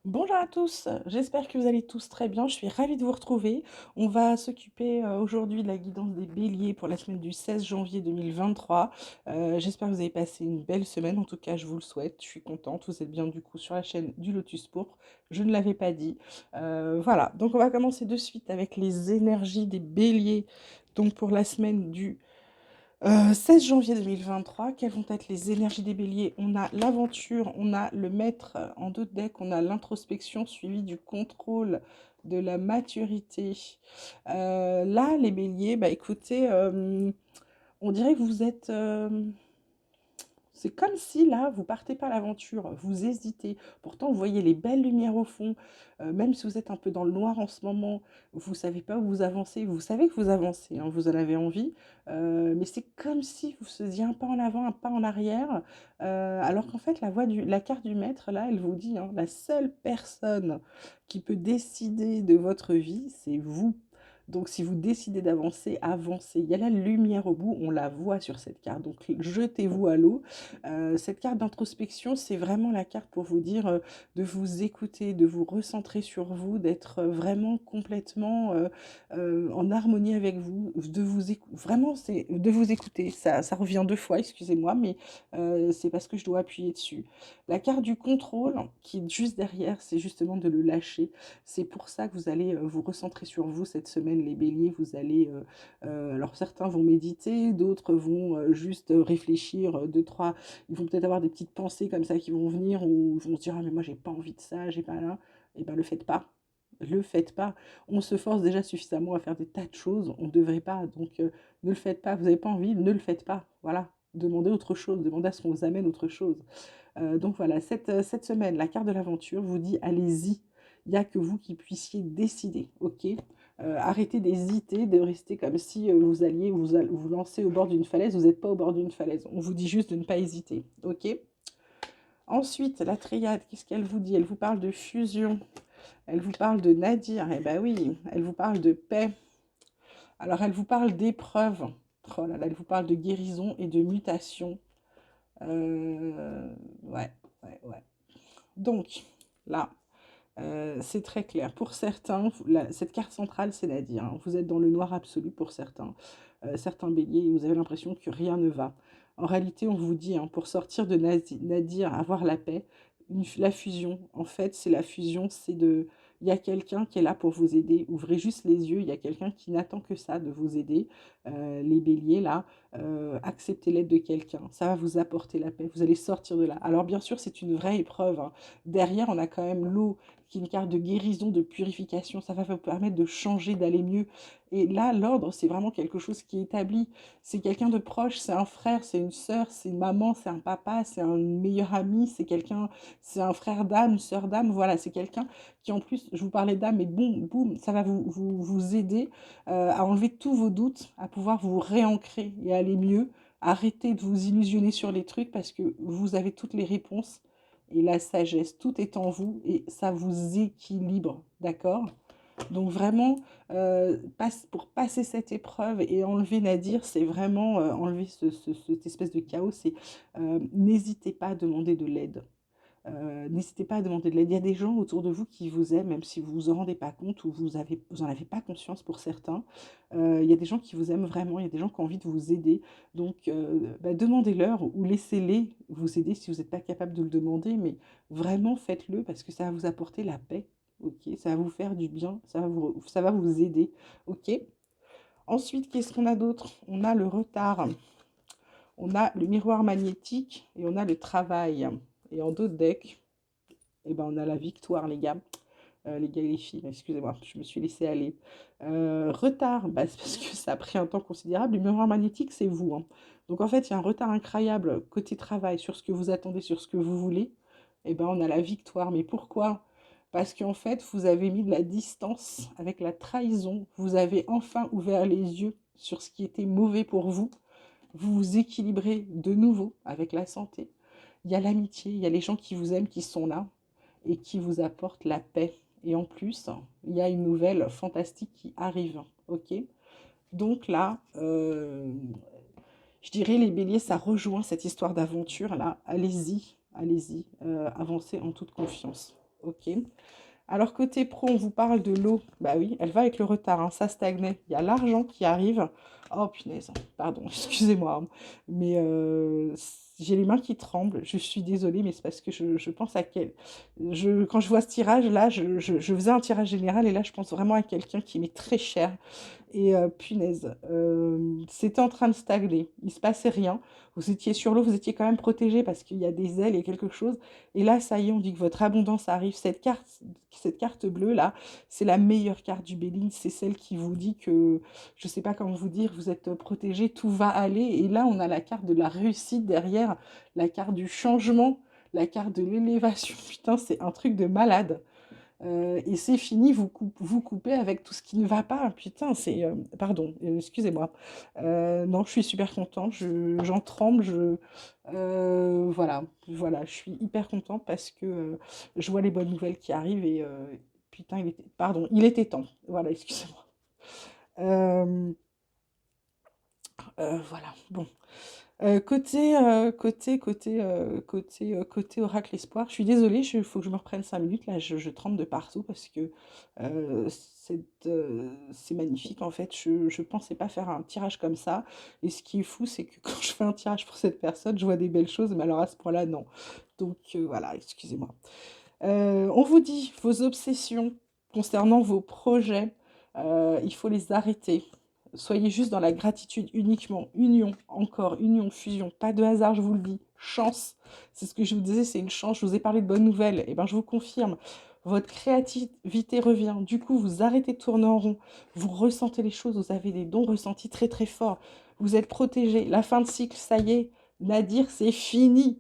Bonjour à tous, j'espère que vous allez tous très bien, je suis ravie de vous retrouver. On va s'occuper aujourd'hui de la guidance des béliers pour la semaine du 16 janvier 2023. J'espère que vous avez passé une belle semaine, en tout cas je vous le souhaite, je suis contente, vous êtes bien du coup sur la chaîne du Lotus Pourpre, je ne l'avais pas dit. Voilà, donc on va commencer de suite avec les énergies des béliers, donc pour la semaine du 16 janvier 2023, quelles vont être les énergies des béliers? On a l'aventure, on a le maître en dos de deck, on a l'introspection suivie du contrôle, de la maturité. Là, les béliers, bah écoutez, on dirait que vous êtes, c'est comme si là, vous partez pas à l'aventure, vous hésitez. Pourtant, vous voyez les belles lumières au fond. Même si vous êtes un peu dans le noir en ce moment, vous savez pas où vous avancez. Vous savez que vous avancez, hein, vous en avez envie. Mais c'est comme si vous faisiez un pas en avant, un pas en arrière. Alors qu'en fait, la carte du maître, là, elle vous dit, hein, la seule personne qui peut décider de votre vie, c'est vous. Donc, si vous décidez d'avancer, avancez. Il y a la lumière au bout, on la voit sur cette carte. Donc, jetez-vous à l'eau. Cette carte d'introspection, c'est vraiment la carte pour vous dire de vous écouter, de vous recentrer sur vous, d'être vraiment complètement en harmonie avec vous, vraiment, c'est de vous écouter. Ça revient deux fois, excusez-moi, mais c'est parce que je dois appuyer dessus. La carte du contrôle, qui est juste derrière, c'est justement de le lâcher. C'est pour ça que vous allez vous recentrer sur vous cette semaine, les béliers. Vous allez, alors certains vont méditer, d'autres vont juste réfléchir, deux, trois, ils vont peut-être avoir des petites pensées comme ça qui vont venir ou ils vont se dire: ah mais moi j'ai pas envie de ça, j'ai pas là. Et ben le faites pas. Le faites pas. On se force déjà suffisamment à faire des tas de choses, on ne devrait pas. Donc ne le faites pas. Vous n'avez pas envie, ne le faites pas. Voilà. Demandez autre chose, demandez à ce qu'on vous amène autre chose. Donc voilà, cette semaine, la carte de l'aventure vous dit allez-y. Il n'y a que vous qui puissiez décider, ok. Arrêtez d'hésiter, de rester comme si vous alliez vous lancer au bord d'une falaise. Vous n'êtes pas au bord d'une falaise. On vous dit juste de ne pas hésiter, ok. Ensuite, la triade, qu'est-ce qu'elle vous dit? Elle vous parle de fusion, elle vous parle de nadir, eh ben oui, elle vous parle de paix. Alors, elle vous parle d'épreuve. Oh là là, elle vous parle de guérison et de mutation. Ouais, ouais, ouais. Donc, là, c'est très clair. Pour certains, cette carte centrale, c'est Nadir, hein. Vous êtes dans le noir absolu pour certains. Certains béliers, vous avez l'impression que rien ne va. En réalité, on vous dit, hein, pour sortir de Nadir, avoir la paix, la fusion, en fait, c'est la fusion, c'est de... Il y a quelqu'un qui est là pour vous aider. Ouvrez juste les yeux, il y a quelqu'un qui n'attend que ça de vous aider. Les béliers, là, acceptez l'aide de quelqu'un. Ça va vous apporter la paix. Vous allez sortir de là. Alors, bien sûr, c'est une vraie épreuve, hein. Derrière, on a quand même l'eau qui est une carte de guérison, de purification. Ça va vous permettre de changer, d'aller mieux. Et là, l'ordre, c'est vraiment quelque chose qui est établi. C'est quelqu'un de proche, c'est un frère, c'est une sœur, c'est une maman, c'est un papa, c'est un meilleur ami, c'est quelqu'un, c'est un frère d'âme, une sœur d'âme. Voilà, c'est quelqu'un qui, en plus, je vous parlais d'âme, mais boum, boum, ça va vous aider à enlever tous vos doutes, à pouvoir vous réancrer et aller mieux. Arrêtez de vous illusionner sur les trucs parce que vous avez toutes les réponses et la sagesse, tout est en vous et ça vous équilibre, d'accord? Donc vraiment, pour passer cette épreuve et enlever Nadir, c'est vraiment enlever cette espèce de chaos, c'est n'hésitez pas à demander de l'aide. N'hésitez pas à demander de l'aide. Il y a des gens autour de vous qui vous aiment, même si vous vous en rendez pas compte ou vous en avez pas conscience pour certains. Il y a des gens qui vous aiment vraiment, il y a des gens qui ont envie de vous aider. Donc, bah, demandez-leur ou laissez-les vous aider si vous n'êtes pas capable de le demander, mais vraiment faites-le parce que ça va vous apporter la paix. Ok, ça va vous faire du bien, ça va vous aider. Ok. Ensuite, qu'est-ce qu'on a d'autre? On a le retard, on a le miroir magnétique et on a le travail. Et en d'autres decks, et ben on a la victoire, les gars et les filles, excusez-moi, je me suis laissée aller. Retard, bah, c'est parce que ça a pris un temps considérable. Le miroir magnétique, c'est vous, hein. Donc en fait, il y a un retard incroyable côté travail sur ce que vous attendez, sur ce que vous voulez. Et ben on a la victoire. Mais pourquoi? Parce qu'en fait, vous avez mis de la distance avec la trahison. Vous avez enfin ouvert les yeux sur ce qui était mauvais pour vous. Vous vous équilibrez de nouveau avec la santé. Il y a l'amitié, il y a les gens qui vous aiment, qui sont là et qui vous apportent la paix. Et en plus, il y a une nouvelle fantastique qui arrive. Ok. Donc là, je dirais les béliers, ça rejoint cette histoire d'aventure là. Allez-y, allez-y, avancez en toute confiance. ok. Alors côté pro, on vous parle de l'eau. Bah oui, elle va avec le retard, hein, ça stagnait. Il y a l'argent qui arrive. Oh punaise, pardon, excusez-moi, hein. Mais j'ai les mains qui tremblent. Je suis désolée, mais c'est parce que je pense à quel... quand je vois ce tirage, là, je faisais un tirage général et là, je pense vraiment à quelqu'un qui m'est très cher. Et punaise, c'était en train de stagner. Il se passait rien. Vous étiez sur l'eau, vous étiez quand même protégé parce qu'il y a des ailes et quelque chose. Et là, ça y est, on dit que votre abondance arrive. Cette carte bleue là, c'est la meilleure carte du Béline. C'est celle qui vous dit que, je sais pas comment vous dire, vous êtes protégé, tout va aller. Et là, on a la carte de la réussite derrière, la carte du changement, la carte de l'élévation. Putain, c'est un truc de malade. Et c'est fini, vous coupez avec tout ce qui ne va pas. Putain, c'est... pardon, excusez-moi. Non, je suis super contente, j'en tremble, voilà, voilà, je suis hyper contente parce que je vois les bonnes nouvelles qui arrivent et putain, pardon, il était temps. Voilà, excusez-moi. Euh, voilà, bon. Côté Oracle Espoir, je suis désolée, il faut que je me reprenne 5 minutes. Là, je tremble de partout parce que c'est magnifique en fait. Je ne pensais pas faire un tirage comme ça. Et ce qui est fou, c'est que quand je fais un tirage pour cette personne, je vois des belles choses, mais alors à ce point-là, non. Donc voilà, excusez-moi. On vous dit vos obsessions concernant vos projets, il faut les arrêter. Soyez juste dans la gratitude uniquement. Union, encore, union, fusion. Pas de hasard, je vous le dis. Chance. C'est ce que je vous disais, c'est une chance. Je vous ai parlé de bonnes nouvelles. Et bien, je vous confirme. Votre créativité revient. Du coup, vous arrêtez de tourner en rond. Vous ressentez les choses. Vous avez des dons ressentis très, très forts. Vous êtes protégé. La fin de cycle, ça y est. Nadir, c'est fini.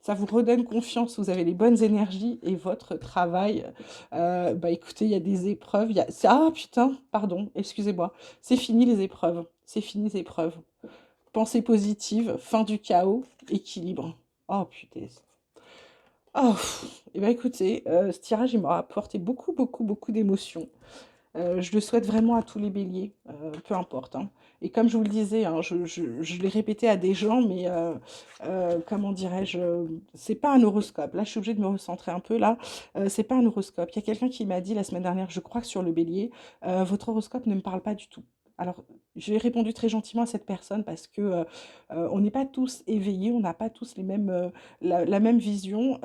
Ça vous redonne confiance, vous avez les bonnes énergies et votre travail. Bah écoutez, il y a des épreuves. Ah putain, pardon, excusez-moi. C'est fini les épreuves. C'est fini les épreuves. Pensée positive, fin du chaos, équilibre. Oh putain. Oh, et bah écoutez, ce tirage, il m'a apporté beaucoup, beaucoup, beaucoup d'émotions. Je le souhaite vraiment à tous les béliers, peu importe, hein. Et comme je vous le disais, hein, je l'ai répété à des gens, mais comment dirais-je, c'est pas un horoscope. Là, je suis obligée de me recentrer un peu là. C'est pas un horoscope. Il y a quelqu'un qui m'a dit la semaine dernière, je crois que sur le bélier, votre horoscope ne me parle pas du tout. Alors, j'ai répondu très gentiment à cette personne parce que on n'est pas tous éveillés, on n'a pas tous la même vision.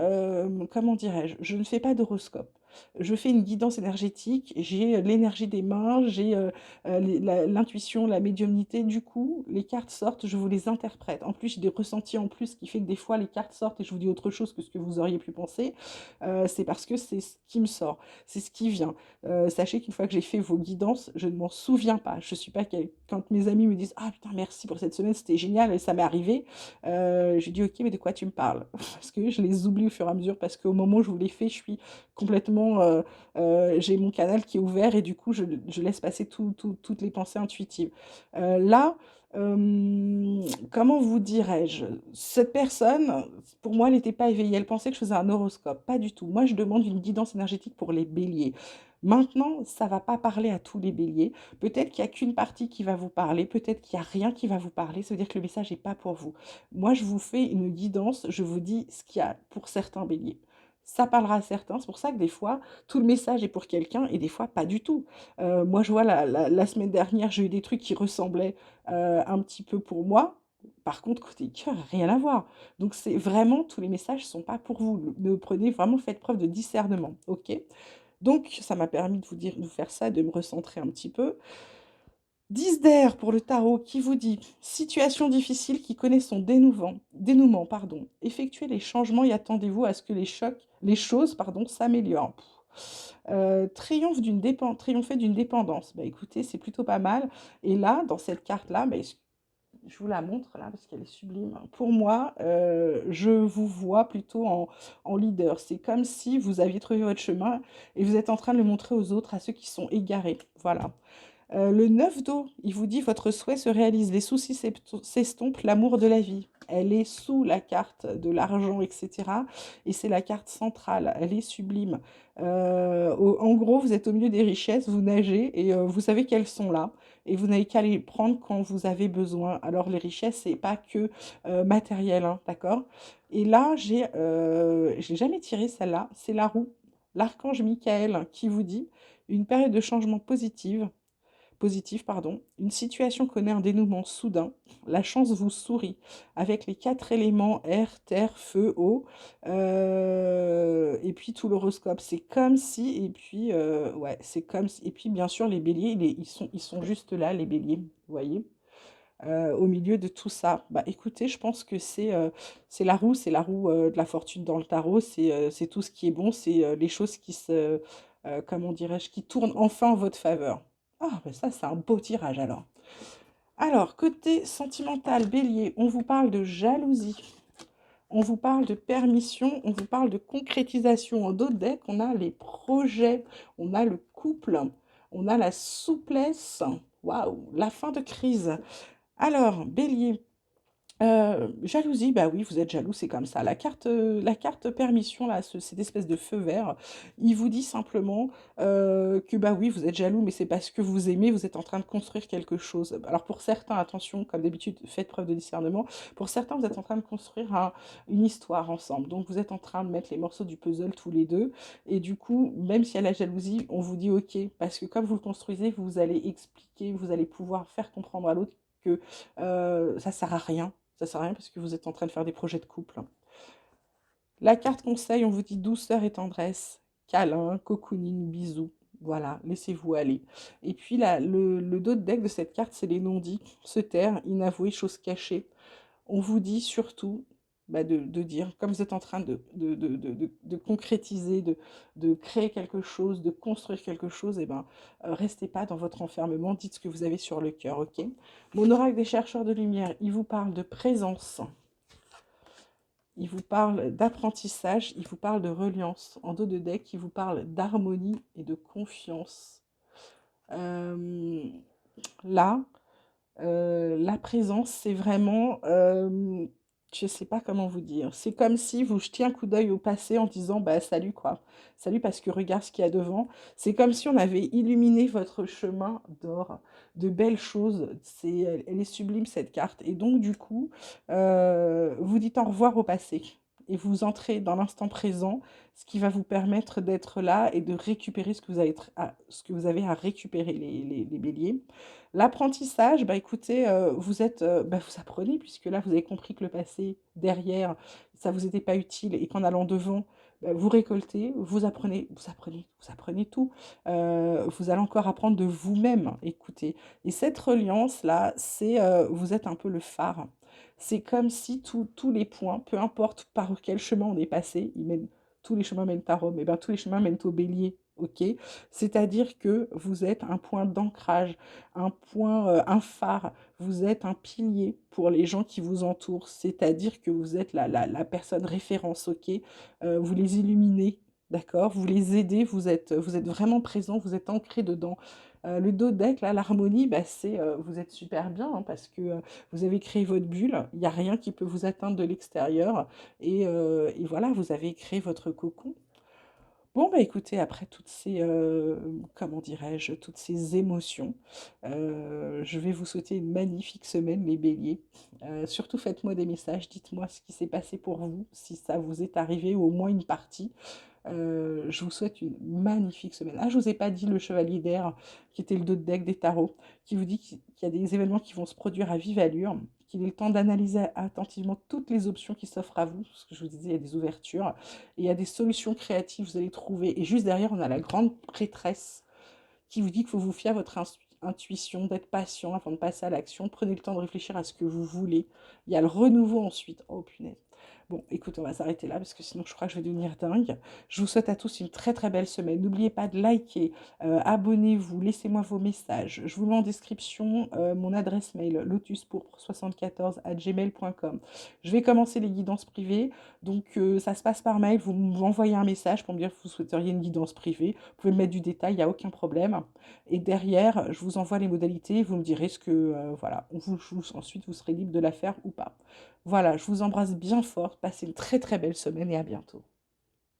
Comment dirais-je? Je ne fais pas d'horoscope. Je fais une guidance énergétique, j'ai l'énergie des mains, j'ai l'intuition, la médiumnité. Du coup, les cartes sortent, je vous les interprète. En plus, j'ai des ressentis en plus qui fait que des fois, les cartes sortent et je vous dis autre chose que ce que vous auriez pu penser. C'est parce que c'est ce qui me sort, c'est ce qui vient. Sachez qu'une fois que j'ai fait vos guidances, je ne m'en souviens pas. Je suis pas quand mes amis me disent «Ah putain, merci pour cette semaine, c'était génial et ça m'est arrivé», je dis «Ok, mais de quoi tu me parles?» Parce que je les oublie au fur et à mesure, parce qu'au moment où je vous les fais, je suis complètement, j'ai mon canal qui est ouvert et du coup, je laisse passer toutes les pensées intuitives. Là, comment vous dirais-je? Cette personne, pour moi, elle n'était pas éveillée. Elle pensait que je faisais un horoscope. Pas du tout. Moi, je demande une guidance énergétique pour les béliers. Maintenant, ça va pas parler à tous les béliers. Peut-être qu'il n'y a qu'une partie qui va vous parler, peut-être qu'il n'y a rien qui va vous parler. Ça veut dire que le message n'est pas pour vous. Moi, je vous fais une guidance, je vous dis ce qu'il y a pour certains béliers. Ça parlera à certains, c'est pour ça que des fois, tout le message est pour quelqu'un et des fois, pas du tout. Moi, je vois, la semaine dernière, j'ai eu des trucs qui ressemblaient un petit peu pour moi. Par contre, côté cœur, rien à voir. Donc, c'est vraiment, tous les messages ne sont pas pour vous. Ne prenez vraiment, faites preuve de discernement, ok? Donc, ça m'a permis de vous dire, de vous faire ça, de me recentrer un petit peu. 10 d'air pour le tarot qui vous dit situation difficile qui connaît son dénouement, pardon. Effectuez les changements et attendez-vous à ce que les choses, pardon, s'améliorent. Triompher d'une dépendance. Bah écoutez, c'est plutôt pas mal. Et là, dans cette carte-là, bah, je vous la montre là parce qu'elle est sublime. Pour moi, je vous vois plutôt en leader. C'est comme si vous aviez trouvé votre chemin et vous êtes en train de le montrer aux autres, à ceux qui sont égarés. Voilà. Le 9 d'eau, il vous dit votre souhait se réalise, les soucis s'estompent, l'amour de la vie. Elle est sous la carte de l'argent, etc. Et c'est la carte centrale, elle est sublime. En gros, vous êtes au milieu des richesses, vous nagez et vous savez qu'elles sont là. Et vous n'avez qu'à les prendre quand vous avez besoin. Alors les richesses, c'est pas que matériel, hein, d'accord? Et là, je l'ai jamais tiré celle-là, c'est la roue. l'archange Michael qui vous dit une période de changement positif, pardon, une situation connaît un dénouement soudain, la chance vous sourit, avec les 4 éléments air, terre, feu, eau, et puis tout l'horoscope, c'est comme si, et puis, ouais, c'est comme si, et puis bien sûr les béliers, ils sont juste là, les béliers, vous voyez, au milieu de tout ça. Bah écoutez, je pense que c'est la roue de la fortune dans le tarot, c'est tout ce qui est bon, c'est les choses comment dirais-je, qui tournent enfin en votre faveur. Ah, ben ça, c'est un beau tirage alors. Alors, côté sentimental, bélier, on vous parle de jalousie, on vous parle de permission, on vous parle de concrétisation. En d'autres decks, on a les projets, on a le couple, on a la souplesse, waouh, la fin de crise. Alors, bélier, jalousie, bah oui, vous êtes jaloux, c'est comme ça. La carte permission, là, cette espèce de feu vert, il vous dit simplement que bah oui, vous êtes jaloux, mais c'est parce que vous aimez, vous êtes en train de construire quelque chose. Alors pour certains, attention, comme d'habitude, faites preuve de discernement. Pour certains, vous êtes en train de construire une histoire ensemble. Donc vous êtes en train de mettre les morceaux du puzzle tous les deux. Et du coup, même s'il y a la jalousie, on vous dit ok, parce que comme vous le construisez, vous allez expliquer, vous allez pouvoir faire comprendre à l'autre que ça sert à rien. Ça sert à rien parce que vous êtes en train de faire des projets de couple. La carte conseil, on vous dit douceur et tendresse, câlin, cocooning, bisous. Voilà, laissez-vous aller. Et puis là, le dos de deck de cette carte, c'est les non-dits, se taire, inavouer, choses cachées. On vous dit surtout bah, de dire, comme vous êtes en train de concrétiser, de créer quelque chose, de construire quelque chose, et ben, restez pas dans votre enfermement, dites ce que vous avez sur le cœur, ok? Mon oracle des chercheurs de lumière, il vous parle de présence, il vous parle d'apprentissage, il vous parle de reliance. En dos de deck, il vous parle d'harmonie et de confiance. Euh, là, la présence, c'est vraiment, je sais pas comment vous dire. C'est comme si vous jetiez un coup d'œil au passé en disant, bah salut quoi. Salut parce que regarde ce qu'il y a devant. C'est comme si on avait illuminé votre chemin d'or, de belles choses. Elle est sublime cette carte. Et donc du coup, vous dites au revoir au passé. Et vous entrez dans l'instant présent, ce qui va vous permettre d'être là et de récupérer ce que vous avez à récupérer, les béliers. L'apprentissage, bah écoutez, vous apprenez, puisque là, vous avez compris que le passé, derrière, ça vous était pas utile, et qu'en allant devant, bah, vous récoltez, vous apprenez tout. Vous allez encore apprendre de vous-même, écoutez. Et cette reliance-là, vous êtes un peu le phare. C'est comme si tous les points, peu importe par quel chemin on est passé, tous les chemins mènent à Rome, et bien tous les chemins mènent au bélier, ok? C'est-à-dire que vous êtes un point d'ancrage, un phare, vous êtes un pilier pour les gens qui vous entourent, c'est-à-dire que vous êtes la personne référence, ok? Vous les illuminez, d'accord? Vous les aidez, vous êtes vraiment présent, vous êtes ancré dedans. Le dos deck, là, l'harmonie, bah, vous êtes super bien hein, parce que vous avez créé votre bulle, il n'y a rien qui peut vous atteindre de l'extérieur et voilà, vous avez créé votre cocon. Bon, bah écoutez, après comment dirais-je, toutes ces émotions, je vais vous souhaiter une magnifique semaine, les béliers. Surtout faites-moi des messages, dites-moi ce qui s'est passé pour vous, si ça vous est arrivé, ou au moins une partie. Je vous souhaite une magnifique semaine. Ah, je vous ai pas dit le chevalier d'air, qui était le dos de deck des tarots, qui vous dit qu'il y a des événements qui vont se produire à vive allure, qu'il est le temps d'analyser attentivement toutes les options qui s'offrent à vous, parce que je vous disais, il y a des ouvertures, et il y a des solutions créatives, vous allez trouver. Et juste derrière, on a la grande prêtresse qui vous dit qu'il faut vous fier à votre intuition, d'être patient avant de passer à l'action. Prenez le temps de réfléchir à ce que vous voulez. Il y a le renouveau ensuite. Oh punaise. Bon, écoute, on va s'arrêter là parce que sinon je crois que je vais devenir dingue. Je vous souhaite à tous une très très belle semaine. N'oubliez pas de liker, abonnez-vous, laissez-moi vos messages. Je vous mets en description mon adresse mail lotuspourpre74@gmail.com. Je vais commencer les guidances privées, donc ça se passe par mail. Vous m'envoyez un message pour me dire que vous souhaiteriez une guidance privée. Vous pouvez me mettre du détail, il n'y a aucun problème. Et derrière, je vous envoie les modalités. Vous me direz ce que, voilà, ensuite vous serez libre de la faire ou pas. Voilà, je vous embrasse bien fort. Passez une très très belle semaine et à bientôt.